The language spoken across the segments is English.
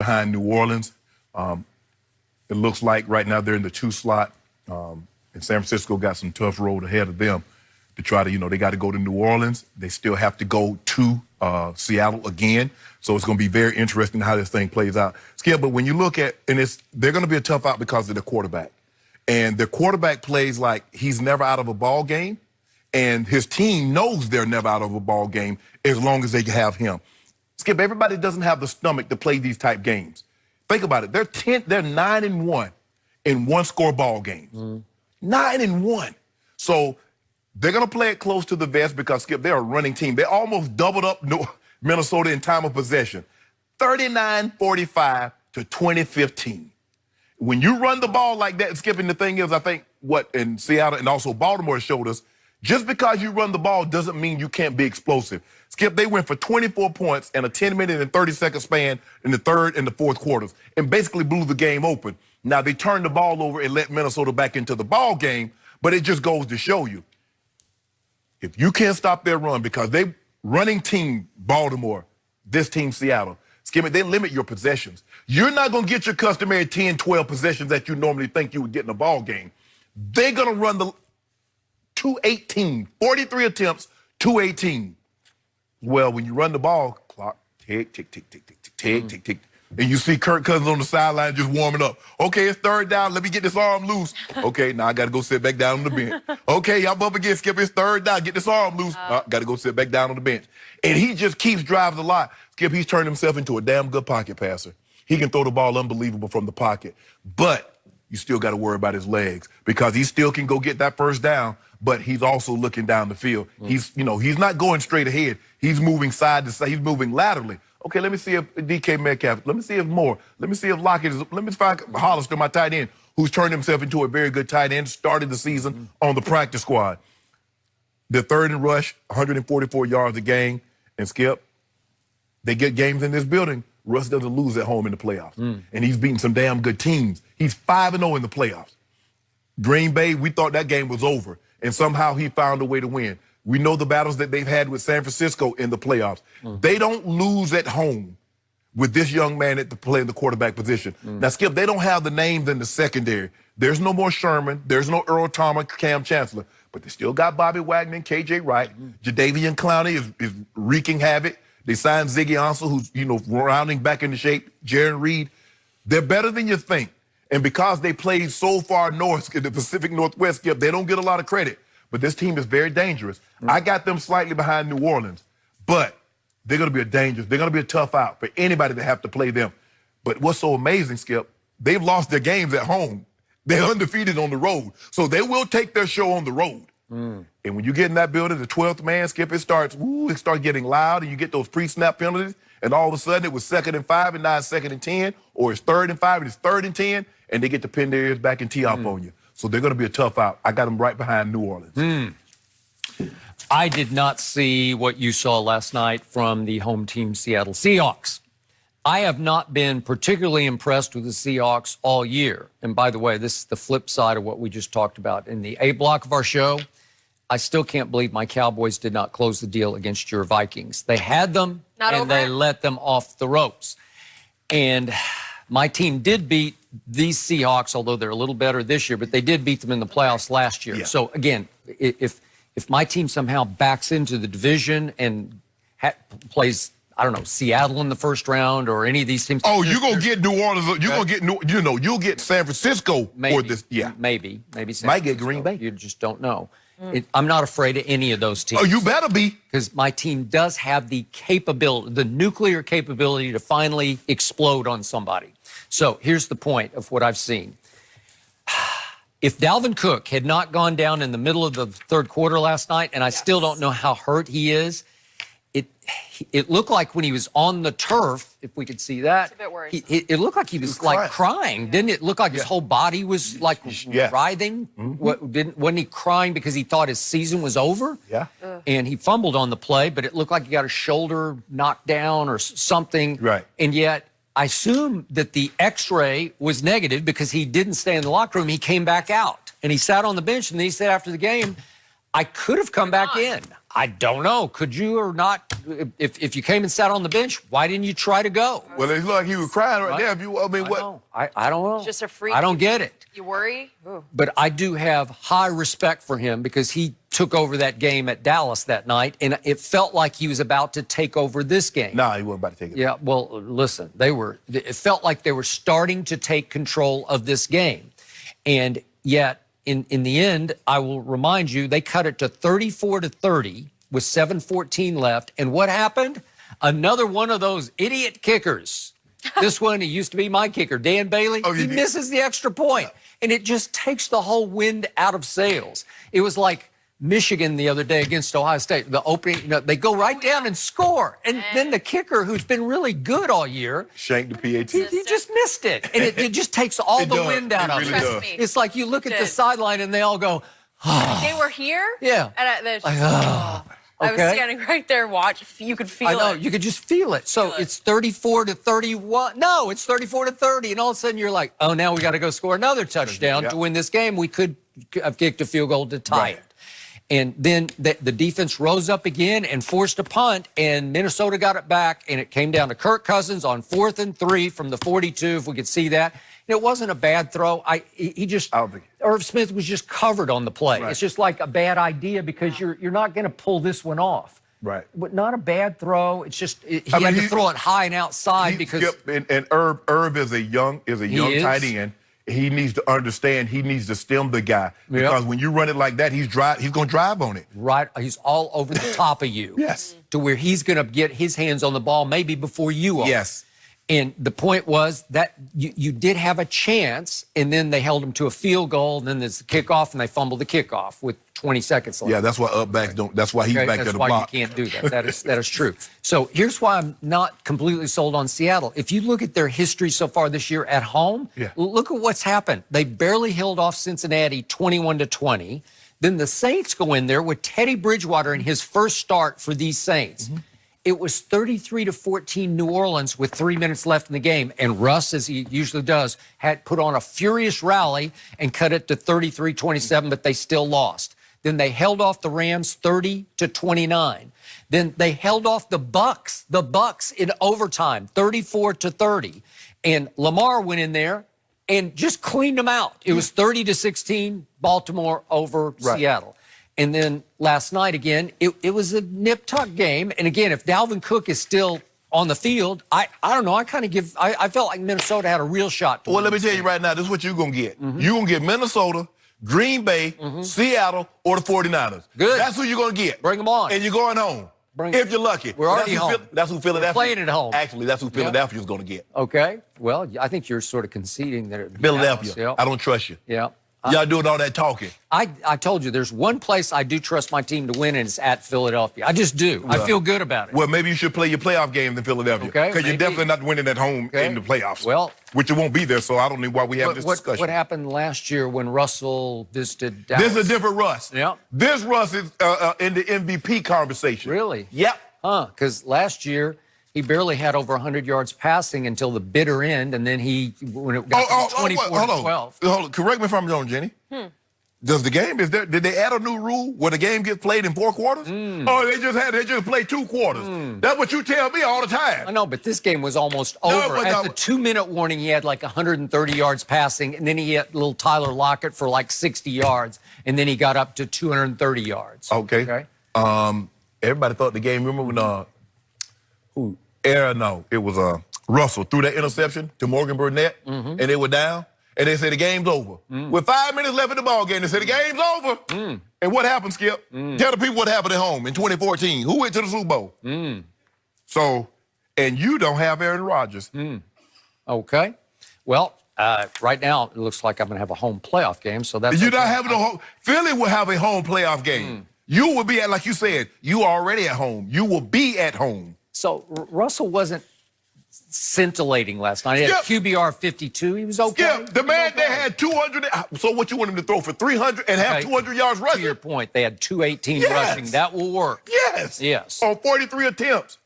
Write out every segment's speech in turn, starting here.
behind New Orleans. It looks like right now they're in the 2 slot. And San Francisco got some tough road ahead of them to try to, they got to go to New Orleans. They still have to go to Seattle again. So it's going to be very interesting how this thing plays out. Skip, but when you look at, they're going to be a tough out because of their quarterback. And their quarterback plays like he's never out of a ball game. And his team knows they're never out of a ball game as long as they have him. Skip, everybody doesn't have the stomach to play these type games. Think about it. They're 9-1 in one-score ball games. 9-1. So they're going to play it close to the vest because, Skip, they're a running team. They almost doubled up Minnesota in time of possession. 39-45 to 20-15. When you run the ball like that, Skip, and the thing is, I think what in Seattle and also Baltimore showed us, just because you run the ball doesn't mean you can't be explosive. Skip, they went for 24 points in a 10-minute and 30-second span in the third and the fourth quarters and basically blew the game open. Now, they turned the ball over and let Minnesota back into the ball game, but it just goes to show you, if you can't stop their run, because they running team Baltimore, this team Seattle, Skip, they limit your possessions. You're not going to get your customary 10, 12 possessions that you normally think you would get in a ball game. They're going to run the 218, 43 attempts, 218. Well, when you run the ball, clock, tick, tick, tick, tick, tick, tick, tick, tick. And you see Kirk Cousins on the sideline just warming up. Okay, it's third down. Let me get this arm loose. Okay, now I got to go sit back down on the bench. Okay, y'all up again, Skip. It's third down. Get this arm loose. Got to go sit back down on the bench. And he just keeps driving the lot. Skip, he's turned himself into a damn good pocket passer. He can throw the ball unbelievable from the pocket. But you still got to worry about his legs because he still can go get that first down, but he's also looking down the field. He's not going straight ahead. He's moving side to side. He's moving laterally. Okay, let me see if DK Metcalf, let me see if Moore, let me see if Lockett is, let me find Hollister, my tight end, who's turned himself into a very good tight end, started the season on the practice squad. They're third in rush, 144 yards a game, and Skip, they get games in this building. Russ doesn't lose at home in the playoffs. And he's beaten some damn good teams. He's 5-0 in the playoffs. Green Bay, we thought that game was over, and somehow he found a way to win. We know the battles that they've had with San Francisco in the playoffs. They don't lose at home with this young man at the play in the quarterback position. Now, Skip, they don't have the names in the secondary. There's no more Sherman. There's no Earl Thomas, Cam Chancellor. But they still got Bobby Wagner and K.J. Wright. Jadeveon Clowney is wreaking havoc. They signed Ziggy Ansel, who's, rounding back into shape. Jaron Reed. They're better than you think. And because they played so far north in the Pacific Northwest, Skip, they don't get a lot of credit. But this team is very dangerous. I got them slightly behind New Orleans, but they're going to be they're going to be a tough out for anybody to have to play them. But what's so amazing, Skip, they've lost their games at home. They're undefeated on the road. So they will take their show on the road. And when you get in that building, the 12th man, Skip, it starts getting loud, and you get those pre-snap penalties, and all of a sudden it was 2nd and 5 and now it's 2nd and 10, or it's 3rd and 5 and it's 3rd and 10, and they get to pin their ears back and tee off on you. So they're going to be a tough out. I got them right behind New Orleans. I did not see what you saw last night from the home team Seattle Seahawks. I have not been particularly impressed with the Seahawks all year. And by the way, this is the flip side of what we just talked about. In the A block of our show, I still can't believe my Cowboys did not close the deal against your Vikings. They had them, they let them off the ropes. And my team did beat these Seahawks, although they're a little better this year, but they did beat them in the playoffs last year. So, again, if my team somehow backs into the division and plays, I don't know, Seattle in the first round or any of these teams. Oh, you're going to get New Orleans. You're going to get, you'll get San Francisco for this. Yeah. Maybe San Might get Green Bay. You just don't know. I'm not afraid of any of those teams. Oh, you better be. Because my team does have the capability, the nuclear capability to finally explode on somebody. So here's the point of what I've seen. If Dalvin Cook had not gone down in the middle of the third quarter last night, and I still don't know how hurt he is, it looked like when he was on the turf, if we could see that, it's a bit worrisome. It looked like he was like crying. Didn't it look like his whole body was like writhing? Wasn't he crying because he thought his season was over? Yeah. And he fumbled on the play, but it looked like he got his shoulder knocked down or something. Right. And yet, I assume that the x-ray was negative because he didn't stay in the locker room. He came back out, and he sat on the bench, and then he said after the game, I could have come back in. I don't know. Could you or not? If you came and sat on the bench, why didn't you try to go? Well, it looked like he was crying right there. If you, I mean, what? I don't know. It's just a freak. I don't get it. You worry? Ooh. But I do have high respect for him because he took over that game at Dallas that night, and it felt like he was about to take over this game. Nah, he wasn't about to take it. Yeah, well, listen, it felt like they were starting to take control of this game. And yet, in the end, I will remind you, they cut it to 34-30 with 7:14 left. And what happened? Another one of those idiot kickers. This one, he used to be my kicker, Dan Bailey. Oh, he misses the extra point. And it just takes the whole wind out of sails. It was like Michigan the other day against Ohio State. The opening, they go right down and score. And then the kicker, who's been really good all year, shanked the PAT. he just missed it. And it just takes all the wind out of it. It's like you look at the sideline and they all go, They were here? Yeah. And I was Okay. standing right there watching. You could feel it. I know, you could just feel it. So it's 34-31. No, it's 34-30. And all of a sudden you're like, oh, now we got to go score another touchdown to win this game. We could have kicked a field goal to tie it. And then the defense rose up again and forced a punt, and Minnesota got it back, and it came down to Kirk Cousins on 4th and 3 from the 42, if we could see that. And it wasn't a bad throw. Irv Smith was just covered on the play. It's just like a bad idea because you're not going to pull this one off. Right. But not a bad throw. It's just he had to throw it high and outside because and Irv is a young tight end. He needs to understand. He needs to stem the guy because when you run it like that, he's going to drive on it. Right. He's all over the top of you. Yes. To where he's going to get his hands on the ball maybe before you are. Yes. And the point was that you did have a chance, and then they held him to a field goal, and then there's the kickoff, and they fumbled the kickoff with 20 seconds left. Yeah, that's why upbacks don't. That's why he's back there to block. That's why you can't do that. That is true. So here's why I'm not completely sold on Seattle. If you look at their history so far this year at home, look at what's happened. They barely held off Cincinnati 21-20. Then the Saints go in there with Teddy Bridgewater in his first start for these Saints. It was 33-14 New Orleans with 3 minutes left in the game. And Russ, as he usually does, had put on a furious rally and cut it to 33-27, but they still lost. Then they held off the Rams 30-29. Then they held off the Bucks in overtime, 34-30. And Lamar went in there and just cleaned them out. It was 30-16, Baltimore over Seattle. And then last night, again, it was a nip-tuck game. And again, if Dalvin Cook is still on the field, I don't know. I felt like Minnesota had a real shot to win. Well, let me tell you right now, this is what you're going to get. You're going to get Minnesota, Green Bay, Seattle, or the 49ers. Good. That's who you're going to get. Bring them on. And you're going home. If you're lucky. We're already home. That's who Philadelphia. We're playing at home. Actually, that's who Philadelphia's going to get. Okay. Well, I think you're sort of conceding that. Philadelphia. I don't trust you. Yeah. Y'all doing all that talking. I told you, there's one place I do trust my team to win, and it's at Philadelphia. I just do. I feel good about it. Well, maybe you should play your playoff games in Philadelphia. Okay. Because you're definitely not winning at home in the playoffs. Well, which it won't be there, so I don't know why we have this discussion. What happened last year when Russell visited Dallas? This is a different Russ. Yeah. This Russ is in the MVP conversation. Really? Yep. Because last year, he barely had over 100 yards passing until the bitter end, and then when it got to 24-12. Hold on. Correct me if I'm wrong, Jenny. Does the game, did they add a new rule where the game gets played in 4 quarters? Oh, they just play 2 quarters. That's what you tell me all the time. I know, but this game was almost over. At the 2-minute warning, he had like 130 yards passing, and then he hit little Tyler Lockett for like 60 yards, and then he got up to 230 yards. Okay. Everybody thought the game, remember when, it was Russell threw that interception to Morgan Burnett, and they were down. And they said the game's over. With 5 minutes left in the ball game, they said the game's over. And what happened, Skip? Tell the people what happened at home in 2014. Who went to the Super Bowl? So, and you don't have Aaron Rodgers. Okay. Well, right now it looks like I'm going to have a home playoff game. So that's you're not having a home. Philly will have a home playoff game. You will be at, like you said, you are already at home. You will be at home. So Russell wasn't scintillating last night. He had QBR 52. He was okay. Yeah, the man they had 200. So what you want him to throw for 300 and have 200 yards rushing? To your point, they had 218 rushing. That will work. Yes. Yes. On 43 attempts.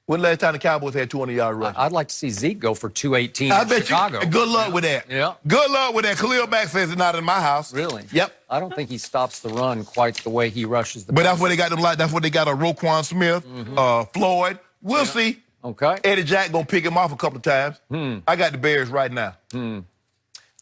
When the last time the Cowboys had 200-yard rush? I'd like to see Zeke go for 218 I in bet Chicago. you. Good luck with that. Yeah. Good luck with that. Khalil Mack says it's not in my house. Really? Yep. I don't think he stops the run quite the way he rushes the But passer. that's what they got them like. That's what they got a Roquan Smith, Floyd. We'll see. Okay. Eddie Jack gonna pick him off a couple of times. I got the Bears right now.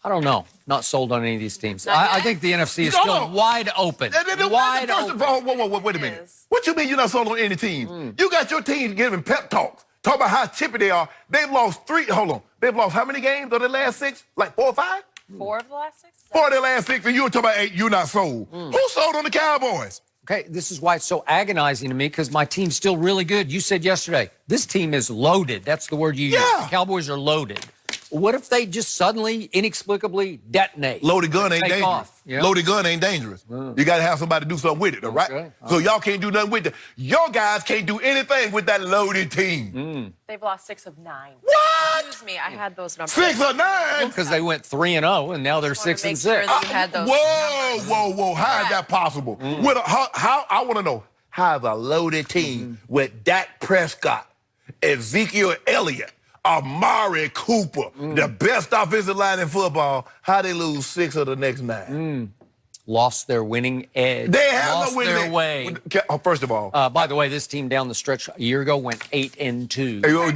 I don't know. Not sold on any of these teams. Not I yet? think the NFC is No. still wide open. Wide First open. of all, wait a minute. is. What you mean you're not sold on any team? You got your team giving pep talks. Talk about how chippy they are. They've lost 3. Hold on. They've lost how many games of the last 6? Like 4 or 5? 4 of the last 6? 4 of the last 6, and you were talking about 8. You're not sold. Who sold on the Cowboys? Okay, this is why it's so agonizing to me because my team's still really good. You said yesterday, this team is loaded. That's the word you used. Yeah. The Cowboys are loaded. What if they just suddenly, inexplicably detonate? Loaded gun ain't Take dangerous. off. Yeah. Loaded gun ain't dangerous. You got to have somebody do something with it, all right? Okay. So y'all can't do nothing with it. Your guys can't do anything with that loaded team. They've lost 6 of 9. What? Excuse me, I had those numbers. 6 or 9? Because they went 3-0 and now they're Just wanna 6 and make sure 6. that you had those Whoa. How is that possible? With how I want to know, how is a loaded team with Dak Prescott, Ezekiel Elliott, Amari Cooper, the best offensive line in football, how they lose 6 of the next 9? Lost their winning edge. They have Lost no winning their edge. way. First of all, By the way, this team down the stretch a year ago went 8-2. hey,